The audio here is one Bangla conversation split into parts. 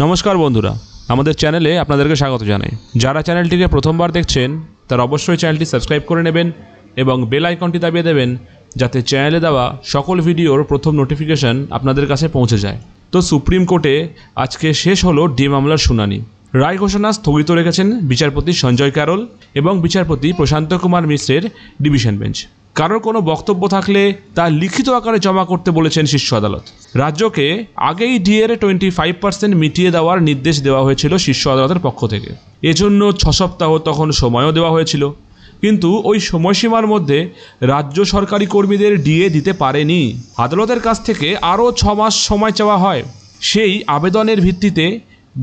নমস্কার বন্ধুরা, আমাদের চ্যানেলে আপনাদেরকে স্বাগত জানাই। যারা চ্যানেলটিকে প্রথমবার দেখছেন তারা অবশ্যই চ্যানেলটি সাবস্ক্রাইব করে নেবেন এবং বেল আইকনটি দাবিয়ে দেবেন, যাতে চ্যানেলে দেওয়া সকল ভিডিওর প্রথম নোটিফিকেশন আপনাদের কাছে পৌঁছে যায়। তো সুপ্রিম কোর্টে আজকে শেষ হলো ডিএ মামলার শুনানি। রায় ঘোষণা স্থগিত রেখেছেন বিচারপতি সঞ্জয় ক্যারল এবং বিচারপতি প্রশান্ত কুমার মিশ্রের ডিভিশন বেঞ্চ। কারোর কোনো বক্তব্য থাকলে তা লিখিত আকারে জমা করতে বলেছেন শীর্ষ আদালত। রাজ্যকে আগেই ডিএর 25% মিটিয়ে দেওয়ার নির্দেশ দেওয়া হয়েছিল শীর্ষ আদালতের পক্ষ থেকে। এজন্য 6 সপ্তাহ তখন সময়ও দেওয়া হয়েছিল, কিন্তু ওই সময়সীমার মধ্যে রাজ্য সরকারি কর্মীদের ডিএ দিতে পারেনি। আদালতের কাছ থেকে আরও 6 মাস সময় চাওয়া হয়। সেই আবেদনের ভিত্তিতে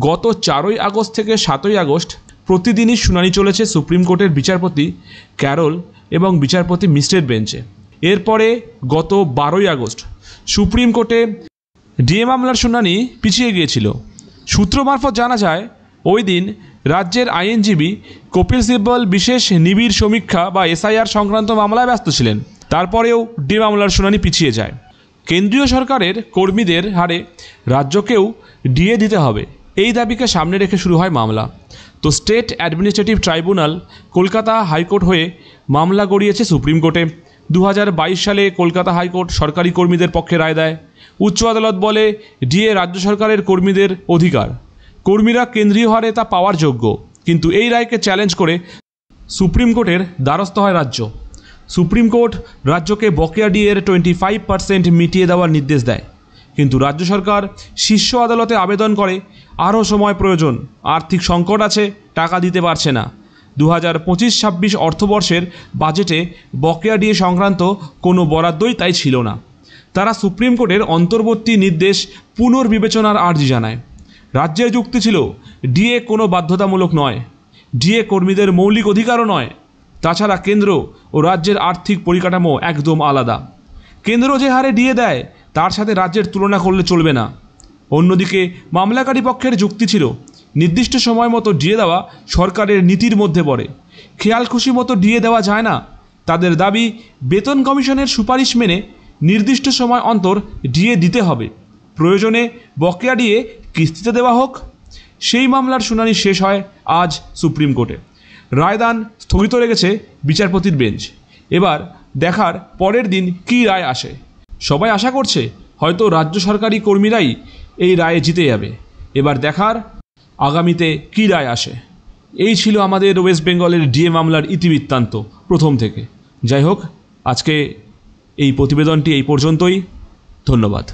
গত 4ই আগস্ট থেকে 7ই আগস্ট প্রতিদিনই শুনানি চলেছে সুপ্রিম কোর্টের বিচারপতি ক্যারল এবং বিচারপতি মিশ্রের বেঞ্চে। এরপরে গত 12ই আগস্ট সুপ্রিম কোর্টে ডিএ মামলার শুনানি পিছিয়ে গিয়েছিল। সূত্র মারফত জানা যায়, ওই দিন রাজ্যের আইনজীবী কপিল সিব্বল বিশেষ নিবিড় সমীক্ষা বা এসআইআর সংক্রান্ত মামলায় ব্যস্ত ছিলেন। তারপরেও ডিএ মামলার শুনানি পিছিয়ে যায়। কেন্দ্রীয় সরকারের কর্মীদের হারে রাজ্যকেও ডিএ দিতে হবে, এই দাবিকে সামনে রেখে শুরু হয় মামলা। তো state administrative tribunal Kolkata high court হয়ে মামলা গড়িয়েছে সুপ্রিম কোর্টে। 2022 সালে কলকাতা হাইকোর্ট সরকারি কর্মীদের পক্ষে রায় দেয়। উচ্চ আদালত বলে ডিএ রাজ্য সরকারের কর্মীদের অধিকার, কর্মীরা কেন্দ্রীয় হারে তা পাওয়ার যোগ্য। কিন্তু এই রায়কে চ্যালেঞ্জ করে সুপ্রিম কোর্টের দ্বারস্থ হয় রাজ্য। সুপ্রিম কোর্ট রাজ্যকে বকেয়া ডিএর 25% মিটিয়ে দেওয়ার নির্দেশ দেয়, কিন্তু রাজ্য সরকার শীর্ষ আদালতে আবেদন করে আরও সময় প্রয়োজন, আর্থিক সংকট আছে, টাকা দিতে পারছে না। 2025-26 অর্থবর্ষের বাজেটে বকেয়া ডিএ সংক্রান্ত কোনো বরাদ্দই তাই ছিল না। তারা সুপ্রিম কোর্টের অন্তর্বর্তী নির্দেশ পুনর্বিবেচনার আর্জি জানায়। রাজ্যের যুক্তি ছিল, ডিএ কোনো বাধ্যতামূলক নয়, ডিএ কর্মীদের মৌলিক অধিকারও নয়। তাছাড়া কেন্দ্র ও রাজ্যের আর্থিক পরিকাঠামো একদম আলাদা। কেন্দ্র যে হারে ডিএ দেয় তার সাথে রাজ্যের তুলনা করলে চলবে না। অন্যদিকে মামলাকারী পক্ষের যুক্তি ছিল, নির্দিষ্ট সময় মতো ডিএ দেওয়া সরকারের নীতির মধ্যে পড়ে, খেয়াল খুশি মতো ডিএ দেওয়া যায় না। তাদের দাবি, বেতন কমিশনের সুপারিশ মেনে নির্দিষ্ট সময় অন্তর ডিএ দিতে হবে, প্রয়োজনে বকেয়া ডিএ কিস্তিতে দেওয়া হোক। সেই মামলার শুনানি শেষ হয় আজ সুপ্রিম কোর্টে। রায়দান স্থগিত রেখেছে বিচারপতির বেঞ্চ। এবার দেখার পরের দিন কী রায় আসে। সবাই আশা করছে হয়তো রাজ্য সরকারি কর্মীরাই এই রায়ে জিতে যাবে। এবার দেখার আগামীতে কী রায় আসে। এই ছিল আমাদের ওয়েস্ট বেঙ্গলের ডিএ মামলার ইতিবৃত্তান্ত প্রথম থেকে। যাই হোক, আজকে এই প্রতিবেদনটি এই পর্যন্তই। ধন্যবাদ।